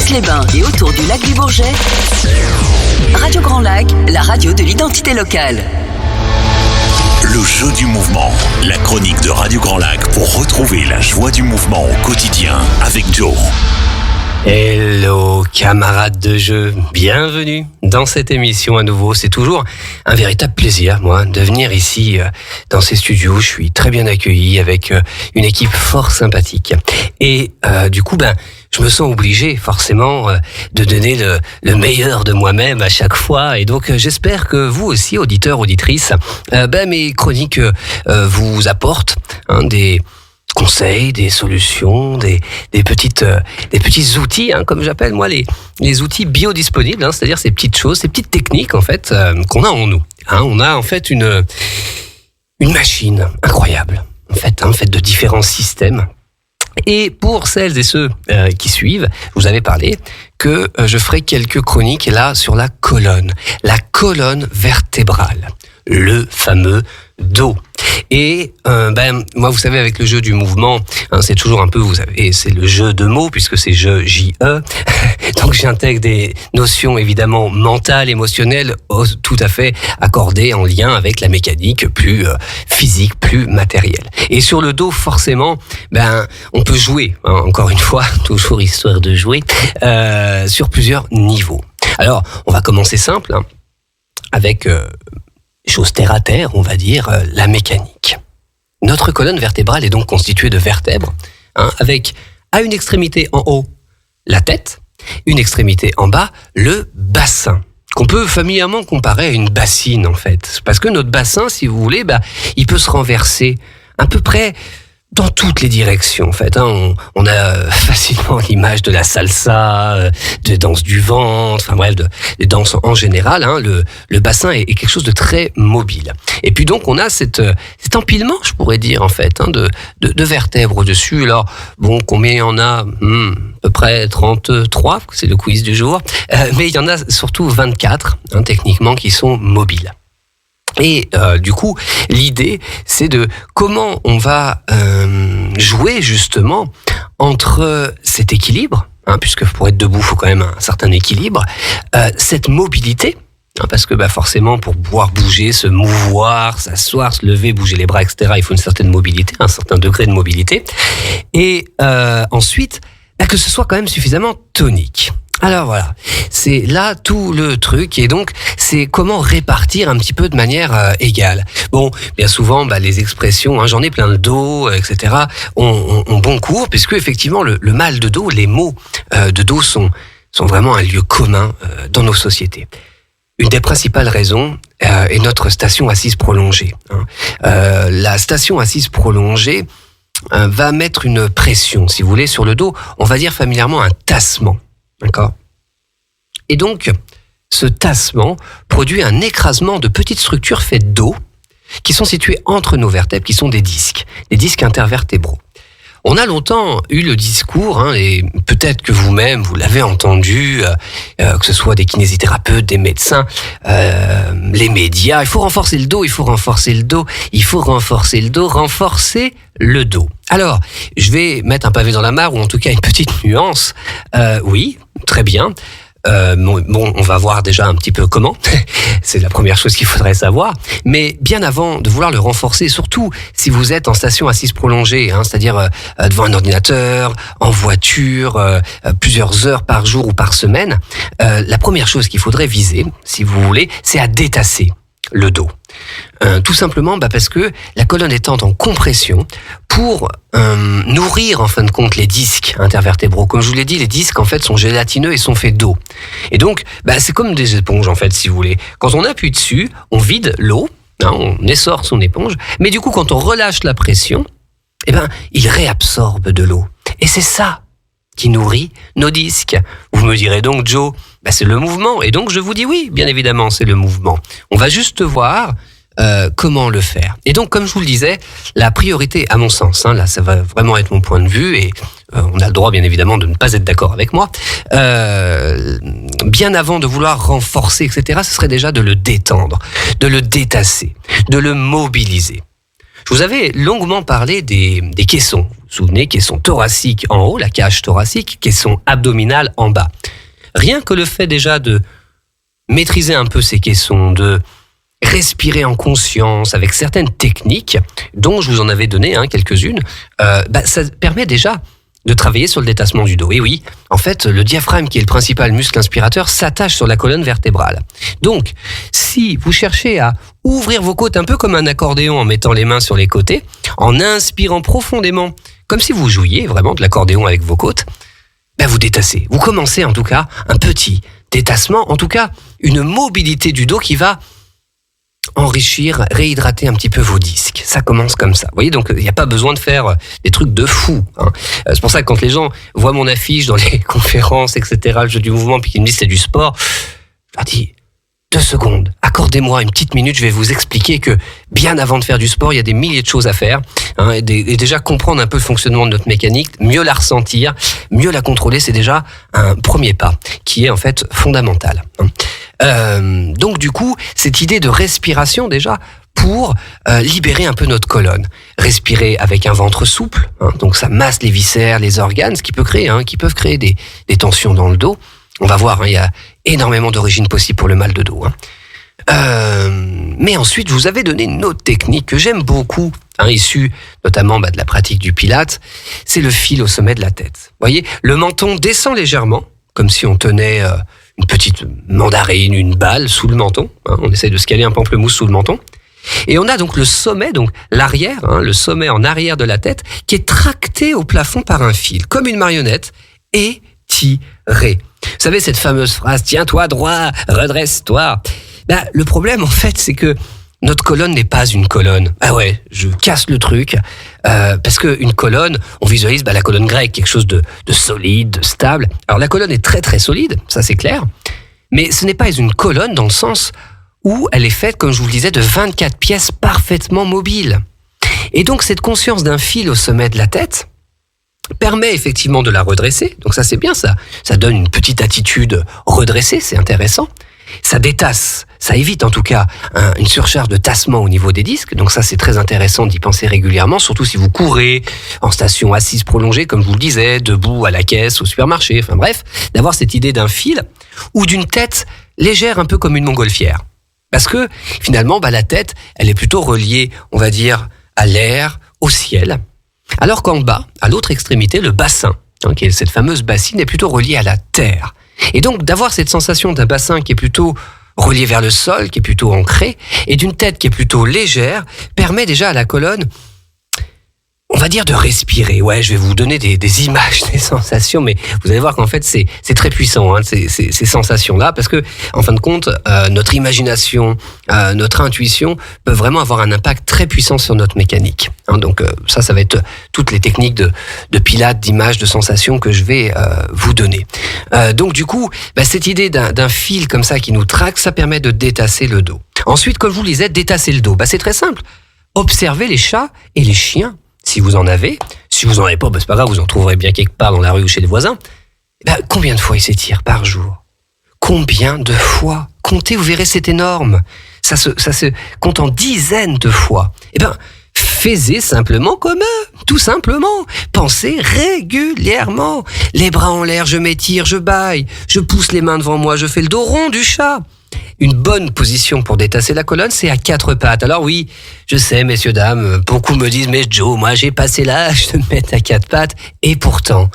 Aix-les-Bains et autour du lac du Bourget, Radio Grand Lac, la radio de l'identité locale. Le jeu du mouvement, la chronique de Radio Grand Lac pour retrouver la joie du mouvement au quotidien avec Joe. Hello camarades de jeu, bienvenue dans cette émission à nouveau. C'est toujours un véritable plaisir, moi, de venir ici dans ces studios. Je suis très bien accueilli avec une équipe fort sympathique. Et du coup, je me sens obligé forcément de donner le meilleur de moi-même à chaque fois. Et donc j'espère que vous aussi, auditeurs, auditrices, mes chroniques vous apportent des conseils, des solutions, des petits outils, comme j'appelle moi les outils biodisponibles, c'est-à-dire ces petites choses, ces petites techniques en fait qu'on a en nous. On a en fait une machine incroyable en fait, faite de différents systèmes. Et pour celles et ceux qui suivent, je vous avais parlé que je ferai quelques chroniques là sur la colonne vertébrale, le fameux dos. Et moi, vous savez, avec le jeu du mouvement, c'est toujours un peu, vous savez, c'est le jeu de mots puisque c'est jeu J-E. Donc j'intègre des notions évidemment mentales, émotionnelles, tout à fait accordées en lien avec la mécanique plus physique, plus matérielle. Et sur le dos, forcément, on peut jouer, encore une fois, toujours histoire de jouer, sur plusieurs niveaux. Alors, on va commencer simple, avec chose terre à terre, on va dire, la mécanique. Notre colonne vertébrale est donc constituée de vertèbres, avec à une extrémité en haut, la tête, une extrémité en bas, le bassin, qu'on peut familièrement comparer à une bassine en fait. Parce que notre bassin, si vous voulez, il peut se renverser à peu près dans toutes les directions en fait. On a facilement l'image de la salsa, de danse du ventre, enfin bref, des danses en général. Le bassin est quelque chose de très mobile. Et puis donc on a cet empilement, je pourrais dire en fait, de vertèbres au-dessus. Alors combien il y en a? À peu près 33, c'est le quiz du jour. Mais il y en a surtout 24 techniquement qui sont mobiles. Et du coup, l'idée, c'est de comment on va jouer justement entre cet équilibre, puisque pour être debout, il faut quand même un certain équilibre, cette mobilité, parce que forcément, pour pouvoir bouger, se mouvoir, s'asseoir, se lever, bouger les bras, etc., il faut une certaine mobilité, un certain degré de mobilité. Et ensuite, que ce soit quand même suffisamment tonique. Alors voilà, c'est là tout le truc et donc c'est comment répartir un petit peu de manière égale. Bien souvent les expressions, j'en ai plein le dos, etc. ont bon cours puisque effectivement le mal de dos, les maux de dos sont vraiment un lieu commun dans nos sociétés. Une des principales raisons est notre station assise prolongée. La station assise prolongée va mettre une pression, si vous voulez, sur le dos. On va dire familièrement un tassement. D'accord ? Et donc, ce tassement produit un écrasement de petites structures faites d'os qui sont situées entre nos vertèbres, qui sont des disques intervertébraux. On a longtemps eu le discours, et peut-être que vous-même, vous l'avez entendu, que ce soit des kinésithérapeutes, des médecins, les médias, il faut renforcer le dos, renforcer le dos. Alors, je vais mettre un pavé dans la mare, ou en tout cas une petite nuance. Oui, très bien. On va voir déjà un petit peu comment. C'est la première chose qu'il faudrait savoir. Mais bien avant de vouloir le renforcer, surtout si vous êtes en station assise prolongée, c'est-à-dire devant un ordinateur, en voiture, plusieurs heures par jour ou par semaine, la première chose qu'il faudrait viser, si vous voulez, c'est à détasser le dos. Tout simplement parce que la colonne étant en compression pour nourrir en fin de compte les disques intervertébraux. Comme je vous l'ai dit, les disques en fait sont gélatineux et sont faits d'eau. Et donc c'est comme des éponges en fait, si vous voulez. Quand on appuie dessus, on vide l'eau, on essore son éponge, mais du coup quand on relâche la pression, il réabsorbe de l'eau. Et c'est ça qui nourrit nos disques. Vous me direz donc, Joe, c'est le mouvement. Et donc je vous dis oui, bien évidemment, c'est le mouvement. On va juste voir comment le faire. Et donc, comme je vous le disais, la priorité, à mon sens, là, ça va vraiment être mon point de vue, et on a le droit, bien évidemment, de ne pas être d'accord avec moi, bien avant de vouloir renforcer, etc., ce serait déjà de le détendre, de le détasser, de le mobiliser. Je vous avais longuement parlé des caissons. Vous vous souvenez, caisson thoracique en haut, la cage thoracique, caisson abdominal en bas. rien que le fait déjà de maîtriser un peu ces caissons, de respirer en conscience avec certaines techniques dont je vous en avais donné quelques-unes, ça permet déjà de travailler sur le détassement du dos. Et oui, en fait, le diaphragme, qui est le principal muscle inspirateur, s'attache sur la colonne vertébrale. Donc, si vous cherchez à ouvrir vos côtes un peu comme un accordéon en mettant les mains sur les côtés, en inspirant profondément, comme si vous jouiez vraiment de l'accordéon avec vos côtes, vous détassez. Vous commencez en tout cas un petit détassement, en tout cas une mobilité du dos qui va enrichir, réhydrater un petit peu vos disques. Ça commence comme ça. Vous voyez, donc il n'y a pas besoin de faire des trucs de fou. C'est pour ça que quand les gens voient mon affiche dans les conférences, etc., le jeu du mouvement, puis qu'ils me disent c'est du sport, je leur dis 2 secondes, accordez-moi une petite minute, je vais vous expliquer que bien avant de faire du sport, il y a des milliers de choses à faire, et déjà comprendre un peu le fonctionnement de notre mécanique, mieux la ressentir, mieux la contrôler, c'est déjà un premier pas qui est en fait fondamental. Donc du coup, cette idée de respiration déjà pour libérer un peu notre colonne. Respirer avec un ventre souple, donc ça masse les viscères, les organes, ce qui peut créer, qui peuvent créer des tensions dans le dos. On va voir, il y a énormément d'origines possibles pour le mal de dos. Mais ensuite, je vous avais donné une autre technique que j'aime beaucoup, issue notamment de la pratique du Pilates, c'est le fil au sommet de la tête. Vous voyez, le menton descend légèrement, comme si on tenait une petite mandarine, une balle sous le menton. On essaye de se caler un pamplemousse sous le menton. Et on a donc le sommet, donc l'arrière, le sommet en arrière de la tête, qui est tracté au plafond par un fil, comme une marionnette, étiré. Vous savez, cette fameuse phrase « Tiens-toi droit, redresse-toi ». Le problème, en fait, c'est que notre colonne n'est pas une colonne. Ah ouais, je casse le truc. Parce qu'une colonne, on visualise la colonne grecque, quelque chose de solide, de stable. Alors la colonne est très très solide, ça c'est clair. Mais ce n'est pas une colonne dans le sens où elle est faite, comme je vous le disais, de 24 pièces parfaitement mobiles. Et donc cette conscience d'un fil au sommet de la tête permet effectivement de la redresser. Donc ça c'est bien, ça donne une petite attitude redressée, c'est intéressant. Ça détasse, ça évite en tout cas une surcharge de tassement au niveau des disques. Donc ça c'est très intéressant d'y penser régulièrement, surtout si vous courez en station assise prolongée, comme je vous le disais, debout à la caisse, au supermarché, enfin bref, d'avoir cette idée d'un fil ou d'une tête légère, un peu comme une montgolfière. Parce que finalement, la tête, elle est plutôt reliée, on va dire, à l'air, au ciel. Alors qu'en bas, à l'autre extrémité, le bassin, qui est cette fameuse bassine, est plutôt relié à la terre. Et donc, d'avoir cette sensation d'un bassin qui est plutôt relié vers le sol, qui est plutôt ancré, et d'une tête qui est plutôt légère, permet déjà à la colonne, on va dire, de respirer. Ouais, je vais vous donner des images, des sensations, mais vous allez voir qu'en fait, c'est très puissant, ces sensations-là, parce que, en fin de compte, notre imagination, notre intuition peuvent vraiment avoir un impact très puissant sur notre mécanique. Donc, ça va être toutes les techniques de pilates, d'images, de sensations que je vais vous donner. Donc, du coup, cette idée d'un fil comme ça qui nous traque, ça permet de détasser le dos. Ensuite, comme je vous le disais, détasser le dos, c'est très simple. Observez les chats et les chiens. Si vous en avez, si vous en avez pas, c'est pas grave, vous en trouverez bien quelque part dans la rue ou chez les voisins. Combien de fois ils s'étirent par jour? Combien de fois? Comptez, vous verrez, c'est énorme. Ça se compte en dizaines de fois. Faites simplement comme eux, tout simplement. Pensez régulièrement. Les bras en l'air, je m'étire, je bâille, je pousse les mains devant moi, je fais le dos rond du chat. Une bonne position pour détasser la colonne, c'est à 4 pattes. Alors oui, je sais, messieurs, dames, beaucoup me disent « Mais Joe, moi j'ai passé l'âge de me mettre à 4 pattes. » Et pourtant,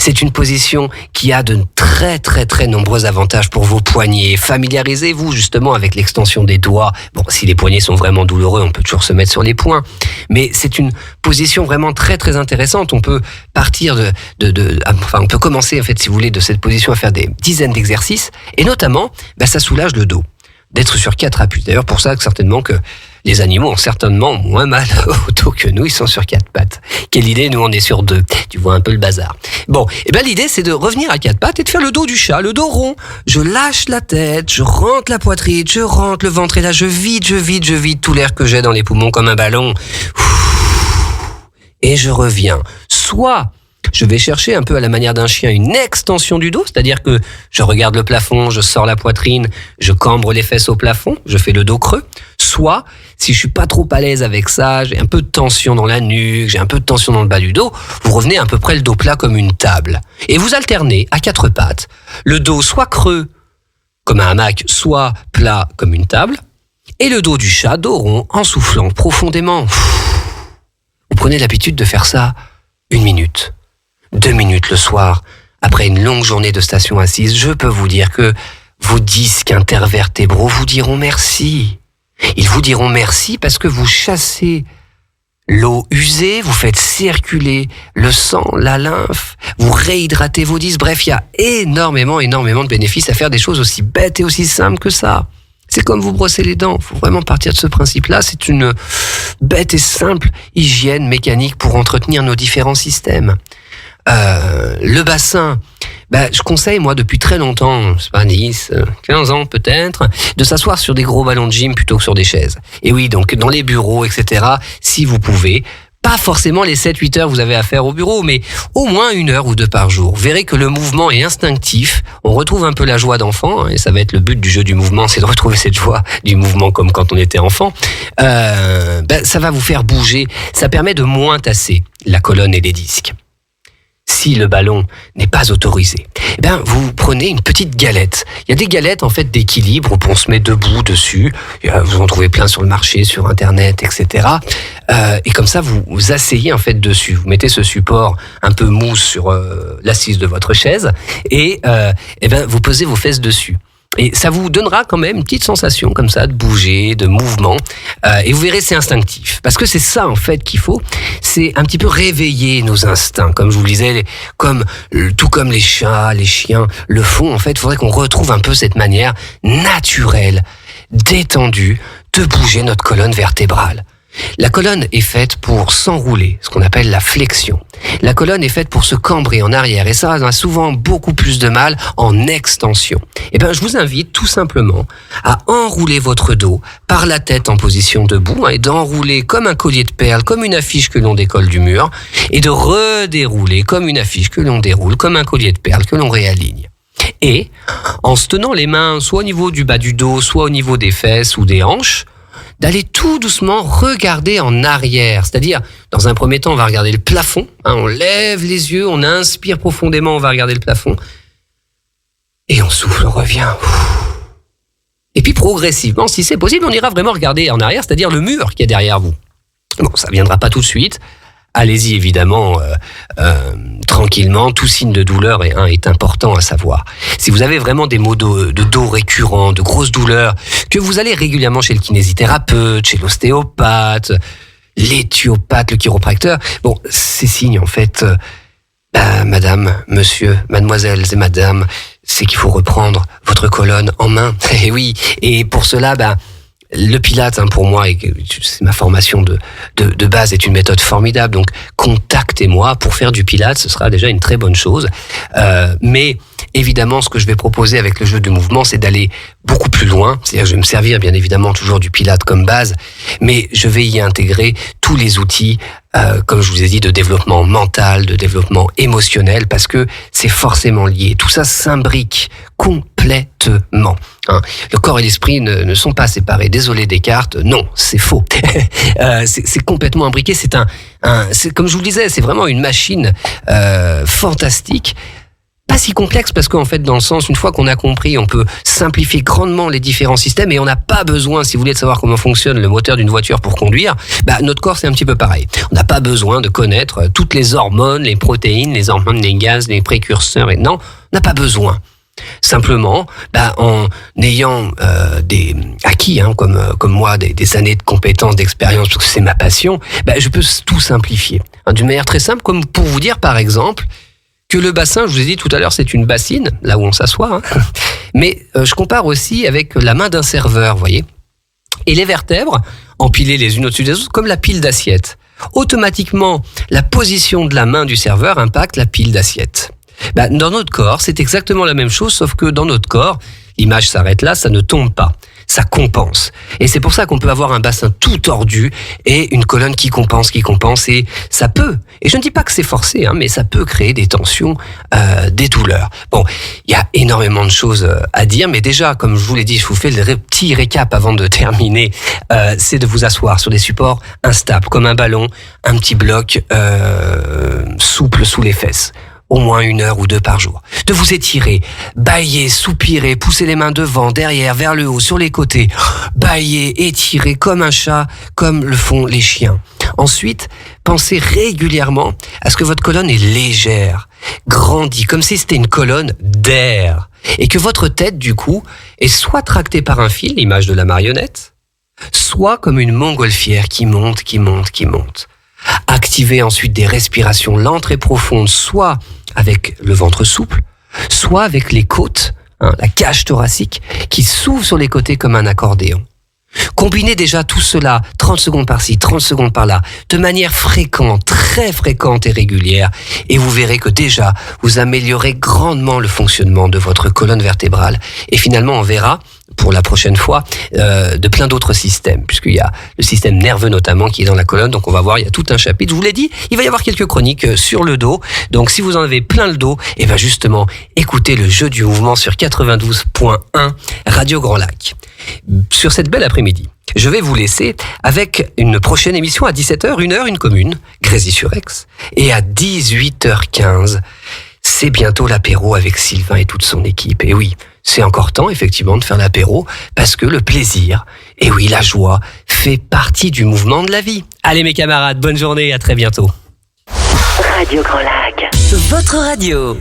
c'est une position qui a de très très très nombreux avantages pour vos poignets. Familiarisez-vous justement avec l'extension des doigts. Bon, si les poignets sont vraiment douloureux, on peut toujours se mettre sur les poings. Mais c'est une position vraiment très très intéressante. On peut partir on peut commencer en fait, si vous voulez, de cette position à faire des dizaines d'exercices. Et notamment, ça soulage le dos. D'être sur 4 appuis. D'ailleurs, pour ça, certainement que les animaux ont certainement moins mal au dos que nous, ils sont sur 4 pattes. Quelle idée, nous on est sur 2. Tu vois un peu le bazar. Bon, l'idée c'est de revenir à 4 pattes et de faire le dos du chat, le dos rond. Je lâche la tête, je rentre la poitrine, je rentre le ventre et là je vide tout l'air que j'ai dans les poumons comme un ballon. Et je reviens. Soit Je vais chercher un peu à la manière d'un chien une extension du dos, c'est-à-dire que je regarde le plafond, je sors la poitrine, je cambre les fesses au plafond, je fais le dos creux. Soit, si je suis pas trop à l'aise avec ça, j'ai un peu de tension dans la nuque, j'ai un peu de tension dans le bas du dos, vous revenez à peu près le dos plat comme une table. Et vous alternez à 4 pattes, le dos soit creux comme un hamac, soit plat comme une table, et le dos du chat, dos rond, en soufflant profondément. Vous prenez l'habitude de faire ça 1 minute. 2 minutes le soir, après une longue journée de station assise, je peux vous dire que vos disques intervertébraux vous diront merci. Ils vous diront merci parce que vous chassez l'eau usée, vous faites circuler le sang, la lymphe, vous réhydratez vos disques. Bref, il y a énormément de bénéfices à faire des choses aussi bêtes et aussi simples que ça. C'est comme vous brosser les dents. Il faut vraiment partir de ce principe-là. C'est une bête et simple hygiène mécanique pour entretenir nos différents systèmes. Le bassin, je conseille, moi, depuis très longtemps, c'est pas 10, 15 ans peut-être, de s'asseoir sur des gros ballons de gym plutôt que sur des chaises. Et oui, donc dans les bureaux, etc., si vous pouvez, pas forcément les 7-8 heures vous avez à faire au bureau, mais au moins 1 heure ou 2 par jour. Vous verrez que le mouvement est instinctif, on retrouve un peu la joie d'enfant, et ça va être le but du jeu du mouvement, c'est de retrouver cette joie du mouvement comme quand on était enfant. Ça va vous faire bouger, ça permet de moins tasser la colonne et les disques. Si le ballon n'est pas autorisé, vous prenez une petite galette. Il y a des galettes en fait d'équilibre où on se met debout dessus. Vous en trouvez plein sur le marché, sur Internet, etc. Et comme ça, vous vous asseyez en fait dessus. Vous mettez ce support un peu mousse sur l'assise de votre chaise et vous posez vos fesses dessus. Et ça vous donnera quand même une petite sensation comme ça de bouger, de mouvement. Et vous verrez, c'est instinctif. Parce que c'est ça en fait qu'il faut. C'est un petit peu réveiller nos instincts. Comme je vous le disais, tout comme les chats, les chiens le font. En fait, il faudrait qu'on retrouve un peu cette manière naturelle, détendue, de bouger notre colonne vertébrale. La colonne est faite pour s'enrouler, ce qu'on appelle la flexion. La colonne est faite pour se cambrer en arrière et ça a souvent beaucoup plus de mal en extension. Je vous invite tout simplement à enrouler votre dos par la tête en position debout et d'enrouler comme un collier de perles, comme une affiche que l'on décolle du mur et de redérouler comme une affiche que l'on déroule, comme un collier de perles que l'on réaligne. Et en se tenant les mains soit au niveau du bas du dos, soit au niveau des fesses ou des hanches, d'aller tout doucement regarder en arrière. C'est-à-dire, dans un premier temps, on va regarder le plafond. On lève les yeux, on inspire profondément, on va regarder le plafond. Et on souffle, on revient. Et puis progressivement, si c'est possible, on ira vraiment regarder en arrière, c'est-à-dire le mur qui est derrière vous. Bon, ça ne viendra pas tout de suite. Allez-y évidemment tranquillement, tout signe de douleur est important à savoir. Si vous avez vraiment des maux de dos récurrents, de grosses douleurs, que vous allez régulièrement chez le kinésithérapeute, chez l'ostéopathe, l'éthiopathe, le chiropracteur, ces signes en fait, madame, monsieur, mademoiselles et madame, c'est qu'il faut reprendre votre colonne en main. Et oui, et pour cela, le Pilates, pour moi, et c'est ma formation de base, est une méthode formidable. Donc, contactez-moi pour faire du Pilates, ce sera déjà une très bonne chose. Mais évidemment, ce que je vais proposer avec le jeu du mouvement, c'est d'aller beaucoup plus loin. C'est-à-dire que je vais me servir, bien évidemment, toujours du Pilates comme base, mais je vais y intégrer tous les outils, comme je vous ai dit, de développement mental, de développement émotionnel, parce que c'est forcément lié. Tout ça s'imbrique complètement. Le corps et l'esprit ne sont pas séparés. Désolé Descartes, non, c'est faux. C'est complètement imbriqué. C'est comme je vous le disais, c'est vraiment une machine fantastique. Pas si complexe parce qu'en fait, dans le sens, une fois qu'on a compris, on peut simplifier grandement les différents systèmes et on n'a pas besoin, si vous voulez, de savoir comment fonctionne le moteur d'une voiture pour conduire. Notre corps, c'est un petit peu pareil. On n'a pas besoin de connaître toutes les hormones, les protéines, les hormones, les gaz, les précurseurs. Non, on n'a pas besoin. Simplement, en ayant des acquis, comme moi, des années de compétences, d'expérience, parce que c'est ma passion, je peux tout simplifier. D'une manière très simple, comme pour vous dire, par exemple, que le bassin, je vous ai dit tout à l'heure, c'est une bassine, là où on s'assoit. Mais je compare aussi avec la main d'un serveur, vous voyez. Et les vertèbres, empilées les unes au-dessus des autres, comme la pile d'assiettes. Automatiquement, la position de la main du serveur impacte la pile d'assiettes. Dans notre corps, c'est exactement la même chose, sauf que dans notre corps, l'image s'arrête là, ça ne tombe pas. ça compense. Et c'est pour ça qu'on peut avoir un bassin tout tordu et une colonne qui compense, et ça peut, et je ne dis pas que c'est forcé, mais ça peut créer des tensions, des douleurs. Bon, il y a énormément de choses à dire, mais déjà, comme je vous l'ai dit, je vous fais le petit récap avant de terminer, c'est de vous asseoir sur des supports instables, comme un ballon, un petit bloc souple sous les fesses. Au moins 1 heure ou 2 par jour. De vous étirer, bâiller, soupirer, pousser les mains devant, derrière, vers le haut, sur les côtés, bâiller, étirer comme un chat, comme le font les chiens. Ensuite, pensez régulièrement à ce que votre colonne est légère, grandie, comme si c'était une colonne d'air, et que votre tête, du coup, est soit tractée par un fil, l'image de la marionnette, soit comme une montgolfière qui monte, qui monte, qui monte. Activez ensuite des respirations lentes et profondes, soit avec le ventre souple, soit avec les côtes, la cage thoracique, qui s'ouvre sur les côtés comme un accordéon. Combinez déjà tout cela, 30 secondes par-ci, 30 secondes par-là, de manière fréquente, très fréquente et régulière, et vous verrez que déjà, vous améliorez grandement le fonctionnement de votre colonne vertébrale. Et finalement, on verra, pour la prochaine fois, de plein d'autres systèmes, puisqu'il y a le système nerveux notamment qui est dans la colonne, donc on va voir, il y a tout un chapitre. Je vous l'ai dit, il va y avoir quelques chroniques sur le dos, donc si vous en avez plein le dos, et bien justement, écoutez le jeu du mouvement sur 92.1 Radio Grand Lac. Sur cette belle après-midi, je vais vous laisser avec une prochaine émission à 17h, 1h, une commune, Grésy-sur-Aix, et à 18h15, c'est bientôt l'apéro avec Sylvain et toute son équipe. Et oui, c'est encore temps, effectivement, de faire l'apéro, parce que le plaisir, et oui, la joie, fait partie du mouvement de la vie. Allez mes camarades, bonne journée, à très bientôt. Radio Grand Lac, votre radio.